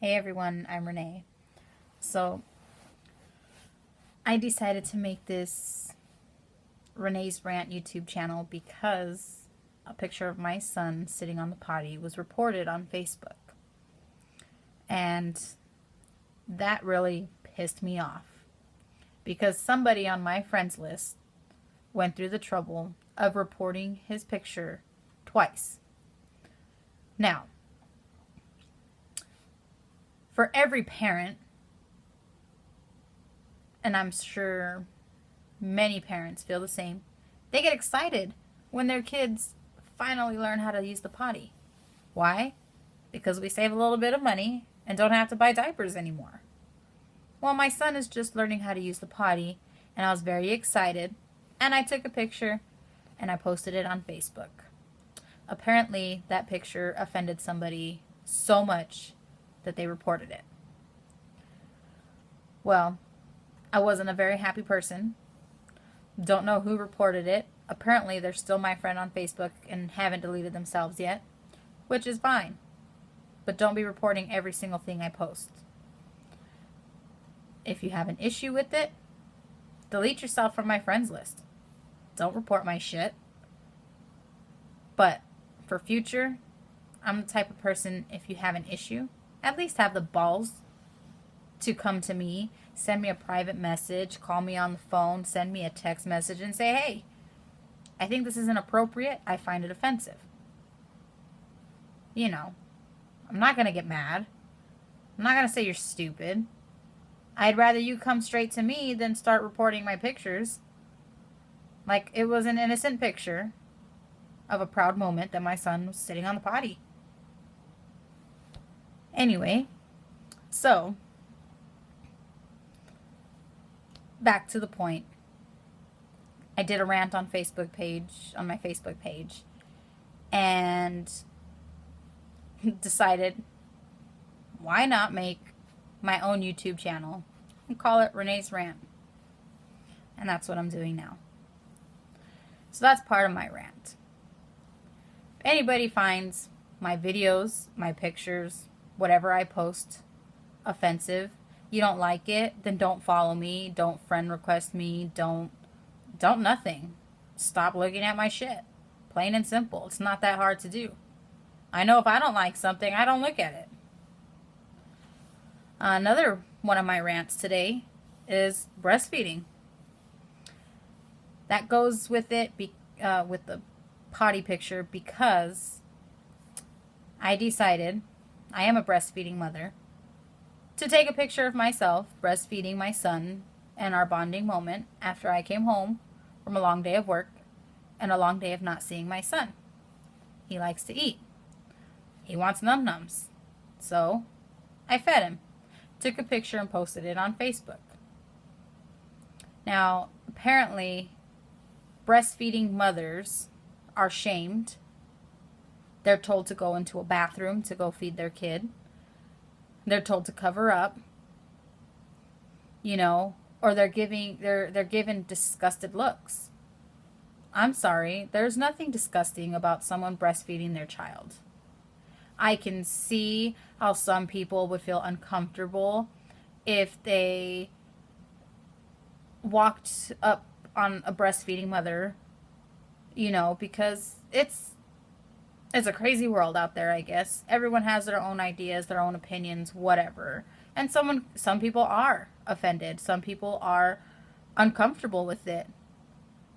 Hey everyone, I'm Renee. So, I decided to make this Renee's Rant YouTube channel because a picture of my son sitting on the potty was reported on Facebook. And that really pissed me off because somebody on my friends list went through the trouble of reporting his picture twice. Now, for every parent, and I'm sure many parents feel the same, they get excited when their kids finally learn how to use the potty. Why? Because we save a little bit of money and don't have to buy diapers anymore. Well, my son is just learning how to use the potty, and I was very excited, and I took a picture and I posted it on Facebook. Apparently, that picture offended somebody so much that they reported it. Well, I wasn't a very happy person. Don't know who reported it. Apparently, they're still my friend on Facebook and haven't deleted themselves yet, which is fine. But don't be reporting every single thing I post. If you have an issue with it, delete yourself from my friends list. Don't report my shit. But for future, I'm the type of person, if you have an issue, at least have the balls to come to me, send me a private message, call me on the phone, send me a text message and say, hey, I think this is inappropriate. I find it offensive. You know, I'm not going to get mad. I'm not going to say you're stupid. I'd rather you come straight to me than start reporting my pictures. Like it was an innocent picture of a proud moment that my son was sitting on the potty. Anyway, so back to the point. I did a rant on my Facebook page, and decided why not make my own YouTube channel and call it Renee's Rant. And that's what I'm doing now. So that's part of my rant. If anybody finds my videos, my pictures, whatever I post offensive, you don't like it, then don't follow me, don't friend request me, don't nothing. Stop looking at my shit. Plain and simple. It's not that hard to do. I know if I don't like something, I don't look at it. Another one of my rants today is breastfeeding. That goes with it, with the potty picture, because I decided, I am a breastfeeding mother, to take a picture of myself breastfeeding my son and our bonding moment after I came home from a long day of work and a long day of not seeing my son. He likes to eat. He wants num-nums. So I fed him, took a picture and posted it on Facebook. Now, apparently, breastfeeding mothers are shamed. They're told to go into a bathroom to go feed their kid. They're told to cover up, or they're given disgusted looks. I'm sorry, there's nothing disgusting about someone breastfeeding their child. I can see how some people would feel uncomfortable if they walked up on a breastfeeding mother, because it's a crazy world out there, I guess. Everyone has their own ideas, their own opinions, whatever. And some people are offended. Some people are uncomfortable with it.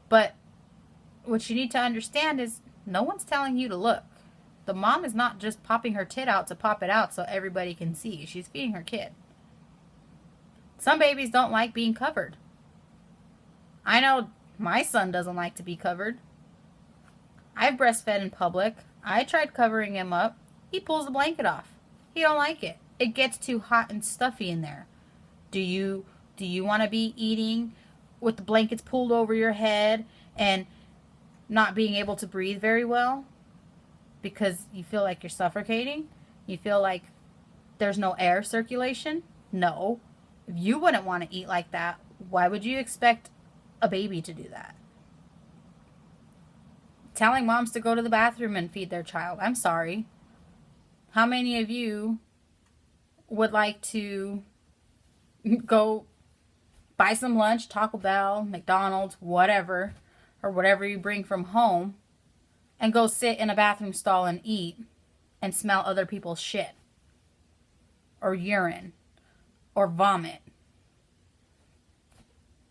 But what you need to understand is no one's telling you to look. The mom is not just popping her tit out to pop it out so everybody can see. She's feeding her kid. Some babies don't like being covered. I know my son doesn't like to be covered. I've breastfed in public. I tried covering him up. He pulls the blanket off. He don't like it. It gets too hot and stuffy in there. Do you want to be eating with the blankets pulled over your head and not being able to breathe very well because you feel like you're suffocating? You feel like there's no air circulation? No. If you wouldn't want to eat like that, why would you expect a baby to do that? Telling moms to go to the bathroom and feed their child. I'm sorry. How many of you would like to go buy some lunch, Taco Bell, McDonald's, whatever, or whatever you bring from home, and go sit in a bathroom stall and eat and smell other people's shit or urine or vomit.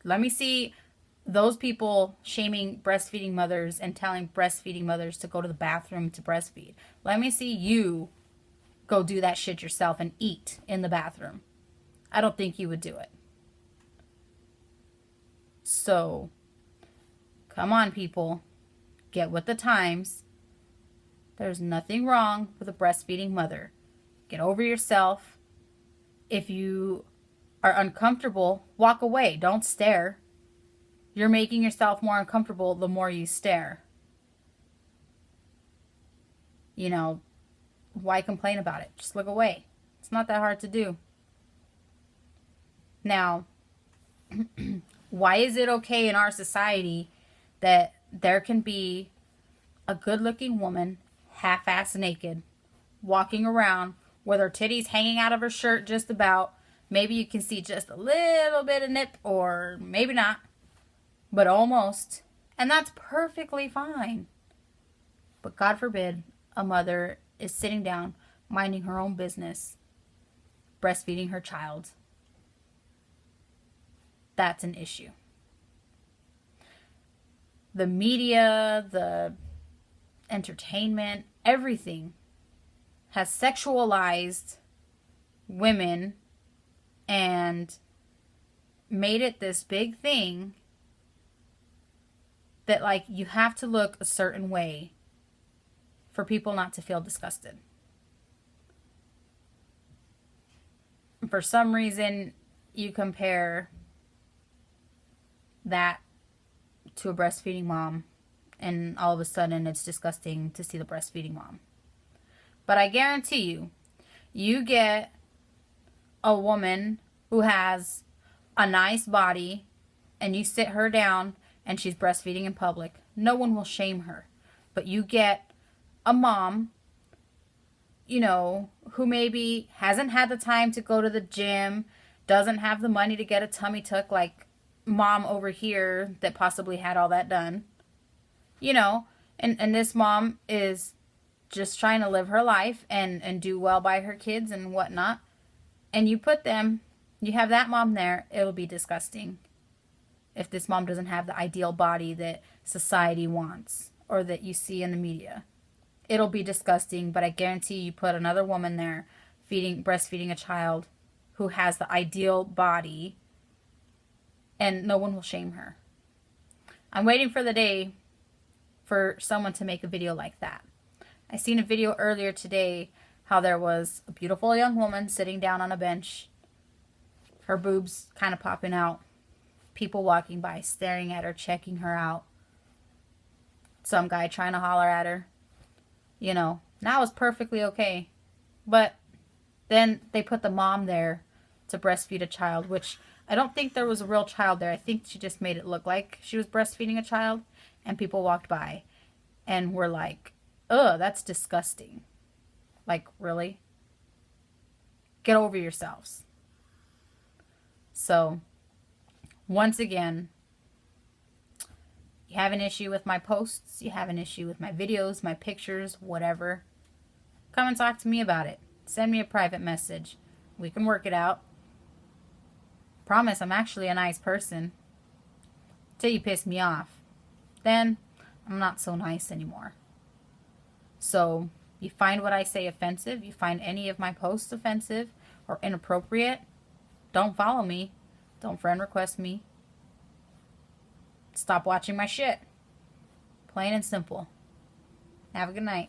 Let me see those people shaming breastfeeding mothers and telling breastfeeding mothers to go to the bathroom to breastfeed. Let me see you go do that shit yourself and eat in the bathroom. I don't think you would do it. So, come on, people. Get with the times. There's nothing wrong with a breastfeeding mother. Get over yourself. If you are uncomfortable, walk away. Don't stare. You're making yourself more uncomfortable the more you stare. You know, why complain about it? Just look away. It's not that hard to do. Now, why is it okay in our society that there can be a good-looking woman, half-ass naked, walking around with her titties hanging out of her shirt just about? Maybe you can see just a little bit of nip, or maybe not, but almost. And that's perfectly fine. But God forbid a mother is sitting down, minding her own business, breastfeeding her child. That's an issue. The media, the entertainment, everything has sexualized women and made it this big thing that, like, you have to look a certain way for people not to feel disgusted. For some reason, you compare that to a breastfeeding mom, and all of a sudden it's disgusting to see the breastfeeding mom. But I guarantee you, you get a woman who has a nice body and you sit her down and she's breastfeeding in public, no one will shame her. But you get a mom, you know, who maybe hasn't had the time to go to the gym, doesn't have the money to get a tummy tuck like mom over here that possibly had all that done, you know, and this mom is just trying to live her life and do well by her kids and whatnot. And you have that mom there, it'll be disgusting if this mom doesn't have the ideal body that society wants or that you see in the media. It'll be disgusting, but I guarantee you put another woman there breastfeeding a child who has the ideal body, and no one will shame her. I'm waiting for the day for someone to make a video like that. I seen a video earlier today how there was a beautiful young woman sitting down on a bench, her boobs kind of popping out, people walking by, staring at her, checking her out, some guy trying to holler at her. You know, that was perfectly okay. But then they put the mom there to breastfeed a child, which I don't think there was a real child there. I think she just made it look like she was breastfeeding a child, and people walked by and were like, ugh, that's disgusting. Like, really? Get over yourselves. So, once again, you have an issue with my posts, you have an issue with my videos, my pictures, whatever, come and talk to me about it. Send me a private message. We can work it out. Promise I'm actually a nice person. Till you piss me off. Then, I'm not so nice anymore. So, you find what I say offensive, you find any of my posts offensive or inappropriate, don't follow me. Don't friend request me. Stop watching my shit. Plain and simple. Have a good night.